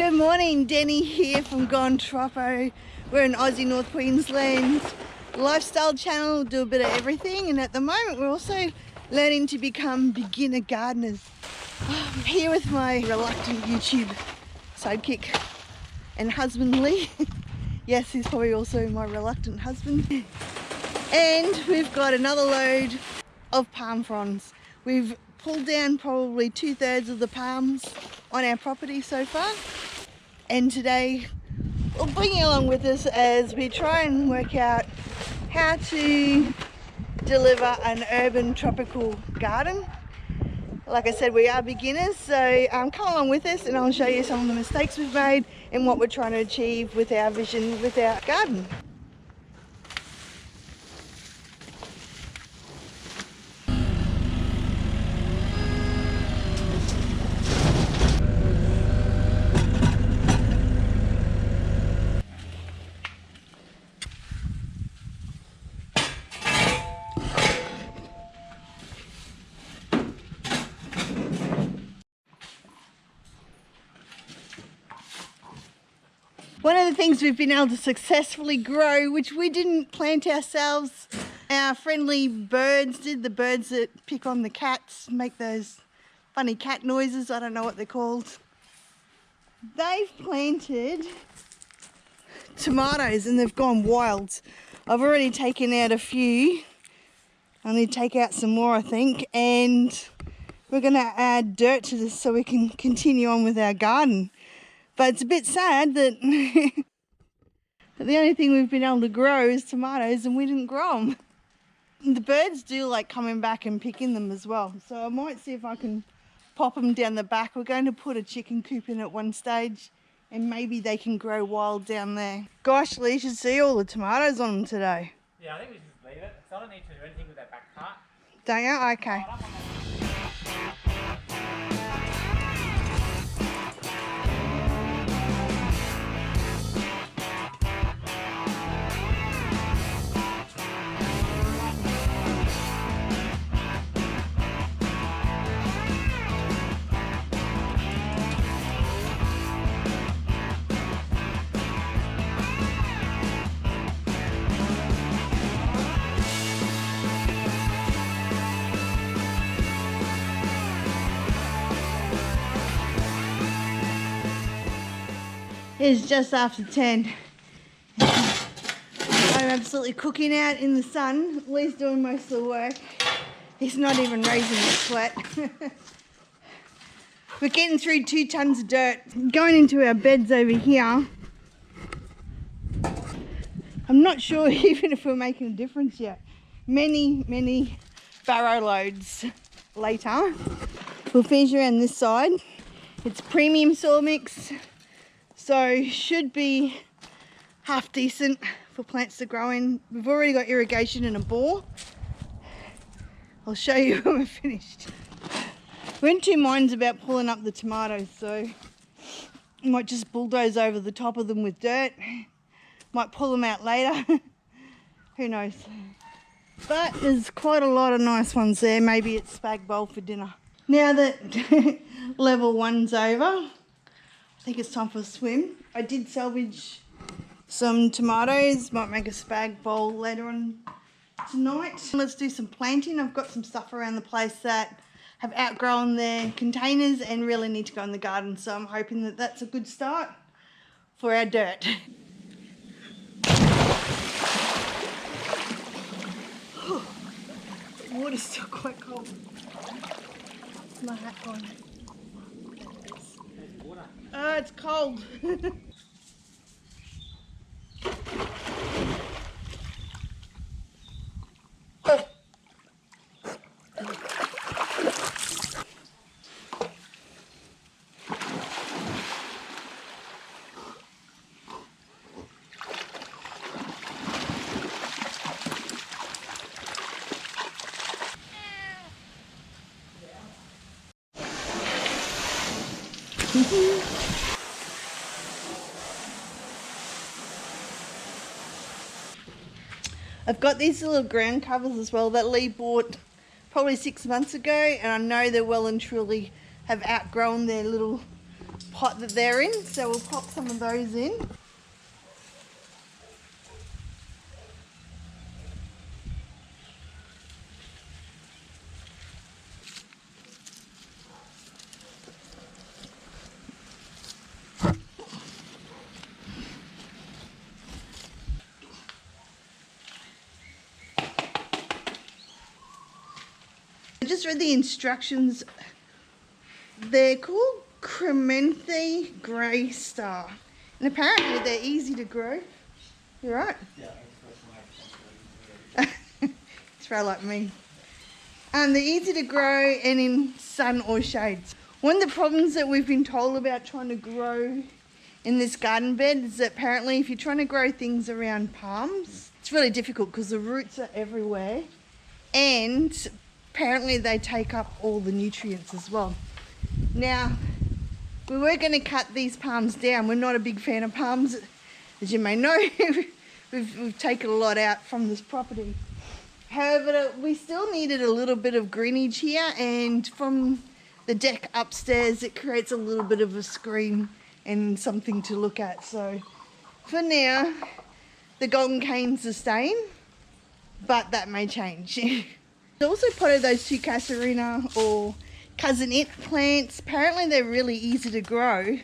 Good morning, Denny here from Troppo. We're in Aussie, North Queensland lifestyle channel, do a bit of everything, and at the moment we're also learning to become beginner gardeners. I'm here with my reluctant YouTube sidekick and husband Lee. Yes, he's probably also my reluctant husband. And we've got another load of palm fronds. We've pulled down probably 2/3 of the palms on our property so far. And today we'll bring you along with us as we try and work out how to deliver an urban tropical garden. Like I said, we are beginners, so come along with us and I'll show you some of the mistakes we've made and what we're trying to achieve with our vision with our garden. One of the things we've been able to successfully grow, which we didn't plant ourselves, our friendly birds did, the birds that pick on the cats, make those funny cat noises, I don't know what they're called. They've planted tomatoes and they've gone wild. I've already taken out a few. I need to take out some more, I think, and we're going to add dirt to this so we can continue on with our garden. But it's a bit sad that the only thing we've been able to grow is tomatoes and we didn't grow them. The birds do like coming back and picking them as well. So I might see if I can pop them down the back. We're going to put a chicken coop in at one stage and maybe they can grow wild down there. Gosh, Lee, you should see all the tomatoes on them today. Yeah, I think we should just leave it. So I don't need to do anything with that back part. Don't you? Okay. It's just after 10. I'm absolutely cooking out in the sun. Lee's doing most of the work. He's not even raising a sweat. We're getting through 2 tons of dirt. Going into our beds over here. I'm not sure even if we're making a difference yet. Many barrow loads later. We'll finish around this side. It's premium soil mix. So should be half decent for plants to grow in. We've already got irrigation and a bore. I'll show you when we're finished. We're in 2 minds about pulling up the tomatoes, so we might just bulldoze over the top of them with dirt. Might pull them out later. Who knows? But there's quite a lot of nice ones there. Maybe it's spag bowl for dinner. Now that level 1's over, I think it's time for a swim. I did salvage some tomatoes, might make a spag bowl later on tonight. Let's do some planting. I've got some stuff around the place that have outgrown their containers and really need to go in the garden, so I'm hoping that that's a good start for our dirt. The water's still quite cold. Where's my hat on? Oh, it's cold. I've got these little ground covers as well that Lee bought probably 6 months ago, and I know they well and truly have outgrown their little pot that they're in, so we'll pop some of those in. I just read the instructions. They're called Crementhe Grey Star, and apparently they're easy to grow. You right? Yeah. It's right like me. They're easy to grow and in sun or shades. One of the problems that we've been told about trying to grow in this garden bed is that apparently if you're trying to grow things around palms, it's really difficult because the roots are everywhere, and apparently they take up all the nutrients as well. Now, we were going to cut these palms down. We're not a big fan of palms, as you may know. we've taken a lot out from this property. However, we still needed a little bit of greenage here, and from the deck upstairs it creates a little bit of a screen and something to look at. So for now, the golden canes are staying, but that may change. I also potted those two Casuarina or cousin-it plants. Apparently they're really easy to grow,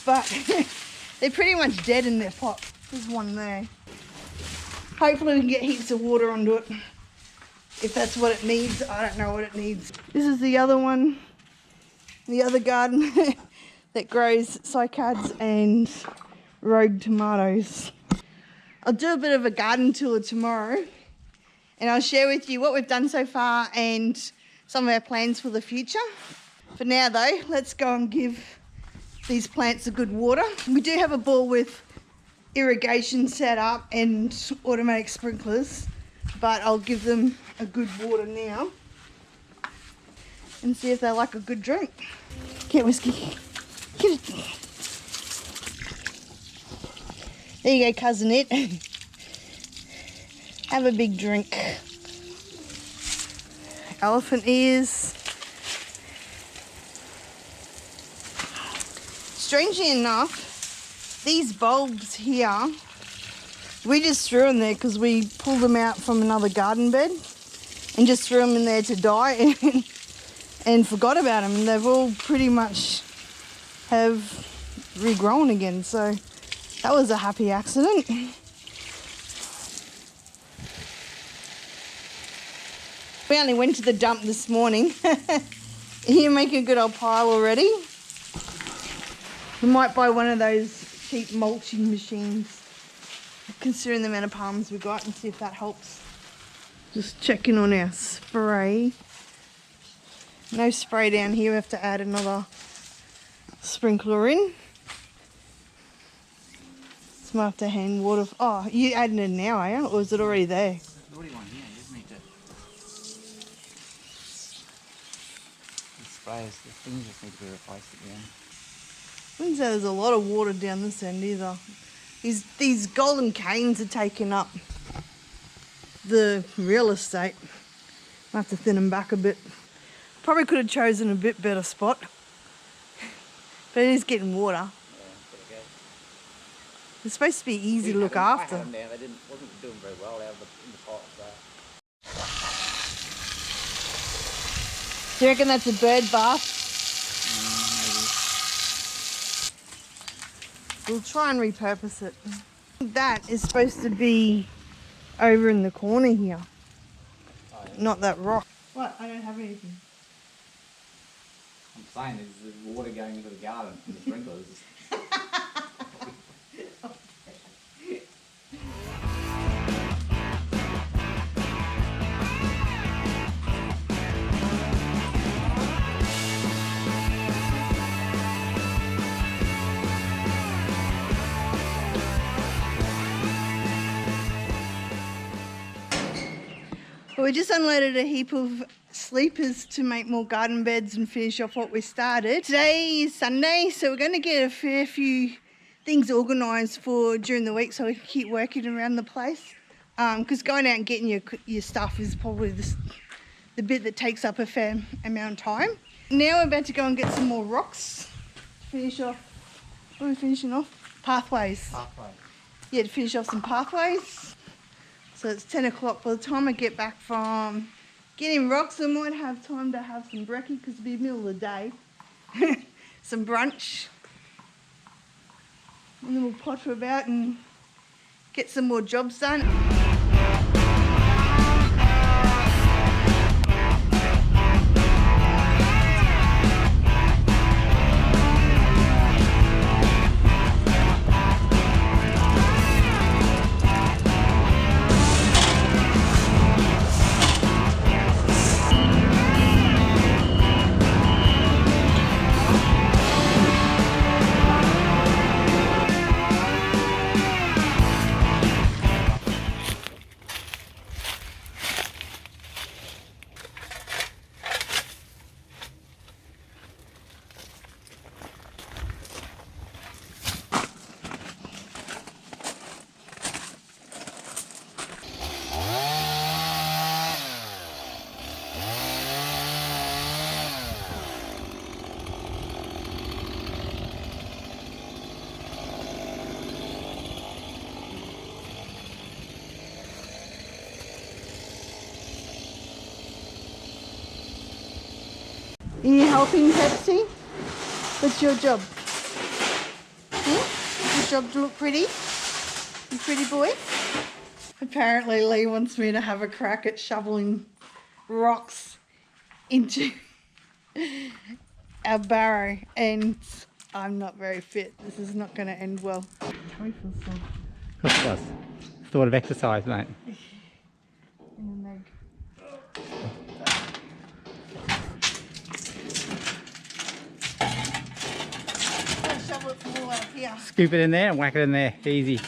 but they're pretty much dead in their pot. There's one there. Hopefully we can get heaps of water onto it. If that's what it needs, I don't know what it needs. This is the other one, the other garden that grows cycads and rogue tomatoes. I'll do a bit of a garden tour tomorrow, and I'll share with you what we've done so far and some of our plans for the future. For now though, let's go and give these plants a good water. We do have a bore with irrigation set up and automatic sprinklers, but I'll give them a good water now and see if they like a good drink. Get Whiskey. Get it. There you go, cousin-it. Have a big drink. Elephant ears. Strangely enough, these bulbs here, we just threw them there because we pulled them out from another garden bed and just threw them in there to die and forgot about them. And they've all pretty much have regrown again, so that was a happy accident. We only went to the dump this morning. You're making a good old pile already. We might buy one of those cheap mulching machines, considering the amount of palms we got, and see if that helps. Just checking on our spray. No spray down here, we have to add another sprinkler in. So I might have to hand water. Oh, you adding it now, are you? Or is it already there? There's already one here, you just need to... The sprays, the things just need to be replaced again. Wouldn't say there's a lot of water down this end either. These golden canes are taking up the real estate. I have to thin them back a bit. Probably could have chosen a bit better spot, but it is getting water. Yeah, pretty good. It's supposed to be easy to look after. I had them down, they wasn't doing very well out of in the pot. So. Do you reckon that's a bird bath? We'll try and repurpose it. That is supposed to be over in the corner here. Oh, yeah. Not that rock. What? I don't have anything. I'm saying there's water going into the garden from the sprinklers. We just unloaded a heap of sleepers to make more garden beds and finish off what we started. Today is Sunday, so we're going to get a fair few things organised for during the week so we can keep working around the place. Because going out and getting your stuff is probably the bit that takes up a fair amount of time. Now we're about to go and get some more rocks to finish off. What are we finishing off? Pathways. Pathway. Yeah, to finish off some pathways. So it's 10 o'clock. By the time I get back from getting rocks, I might have time to have some brekkie because it'll be the middle of the day. Some brunch. And then we'll potter about and get some more jobs done. Are you helping, Pepsi? What's your job? Your job to look pretty? You pretty boy? Apparently Lee wants me to have a crack at shoveling rocks into our barrow, and I'm not very fit. This is not going to end well. Tummy feels sore. Of course it does. Thought of exercise, mate. In the leg. Shovel it from all out here. Scoop it in there and whack it in there. Easy. How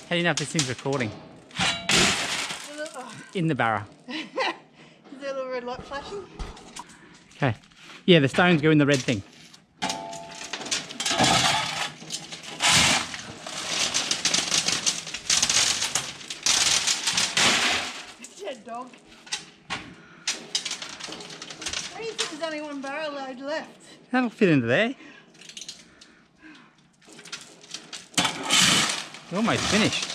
do you know if this thing's recording? In the barrow. Is there a little red light flashing? Okay. Yeah, the stones go in the red thing. Dog. Why do you think there's only one barrel load left? That'll fit into there. We're almost finished.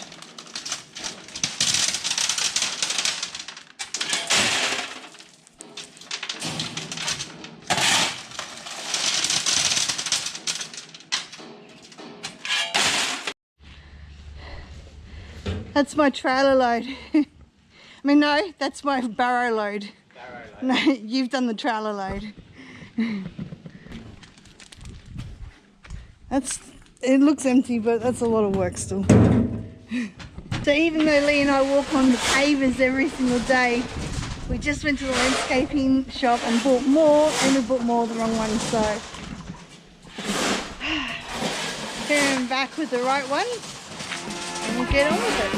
That's my trailer load. I mean, no, that's my barrow load. No, you've done the trailer load. It looks empty, but that's a lot of work still. So even though Lee and I walk on the pavers every single day, we just went to the landscaping shop and bought more, and we bought more of the wrong one, so here back with the right one, and we'll get on with it.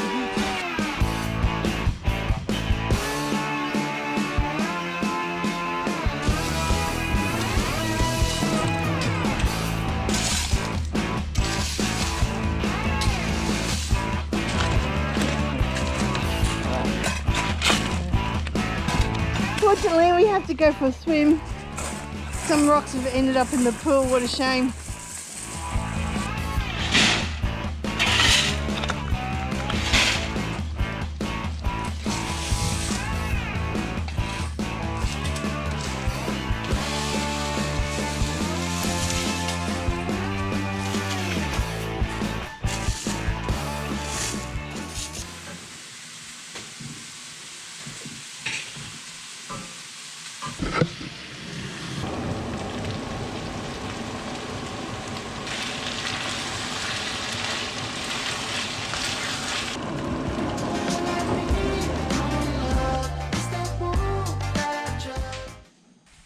Fortunately, we have to go for a swim. Some rocks have ended up in the pool, what a shame.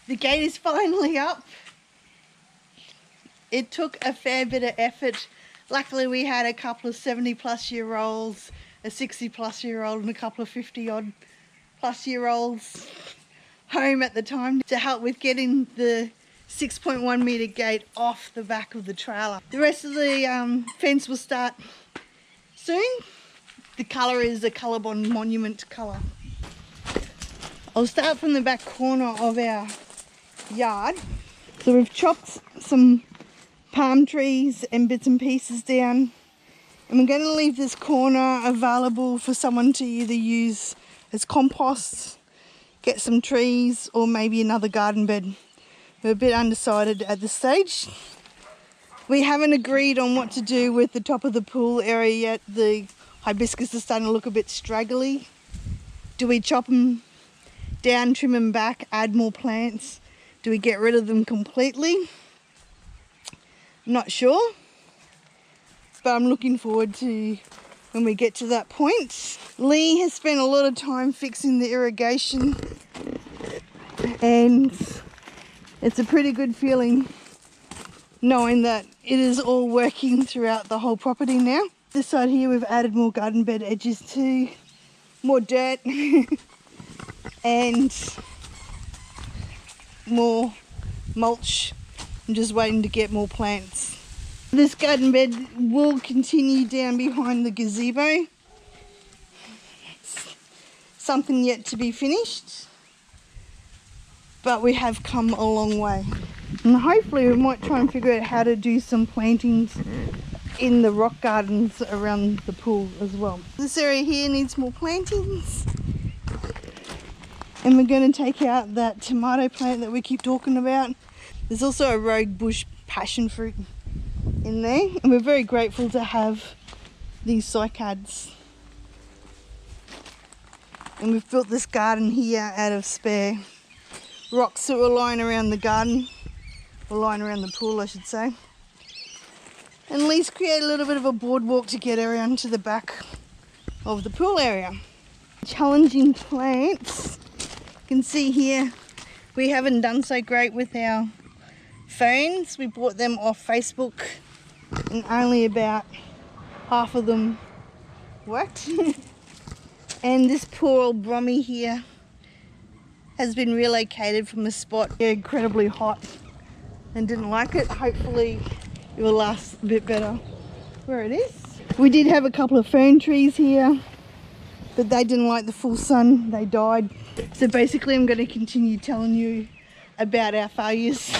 The gate is finally up. It took a fair bit of effort. Luckily we had a couple of 70-plus-year-olds, a 60-plus-year-old and a couple of 50-odd-plus-year-olds home at the time to help with getting the 6.1 metre gate off the back of the trailer. The rest of the fence will start soon. The colour is a Colorbond monument colour. I'll start from the back corner of our yard. So we've chopped some palm trees and bits and pieces down, and we're going to leave this corner available for someone to either use as compost, get some trees, or maybe another garden bed. We're a bit undecided at this stage. We haven't agreed on what to do with the top of the pool area yet. The hibiscus is starting to look a bit straggly. Do we chop them down, trim them back, add more plants? Do we get rid of them completely? I'm not sure, but I'm looking forward to when we get to that point. Lee has spent a lot of time fixing the irrigation, and it's a pretty good feeling knowing that it is all working throughout the whole property now. This side here we've added more garden bed edges too, more dirt and more mulch. I'm just waiting to get more plants. This garden bed will continue down behind the gazebo. It's something yet to be finished, but we have come a long way. And hopefully we might try and figure out how to do some plantings in the rock gardens around the pool as well. This area here needs more plantings. And we're going to take out that tomato plant that we keep talking about. There's also a rogue bush passion fruit in there, and we're very grateful to have these cycads. And we've built this garden here out of spare rocks that were lying around the garden, or lying around the pool I should say. And at least create a little bit of a boardwalk to get around to the back of the pool area. Challenging plants. You can see here we haven't done so great with our ferns. We bought them off Facebook and only about half of them worked. And this poor old Brommy here has been relocated from a spot incredibly hot and didn't like it. Hopefully it will last a bit better where it is. We did have a couple of fern trees here, but they didn't like the full sun. They died. So basically I'm going to continue telling you about our failures.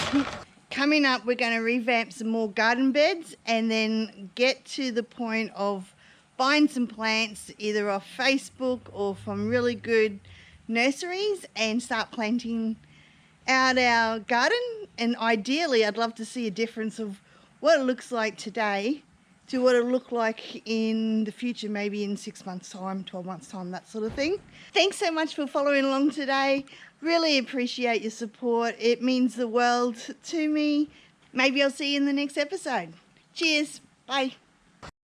Coming up, we're going to revamp some more garden beds and then get to the point of buying some plants either off Facebook or from really good nurseries and start planting out our garden. And ideally I'd love to see a difference of what it looks like today to what it'll look like in the future, maybe in 6 months time, 12 months time, that sort of thing. Thanks so much for following along today. Really appreciate your support. It means the world to me. Maybe I'll see you in the next episode. Cheers. Bye.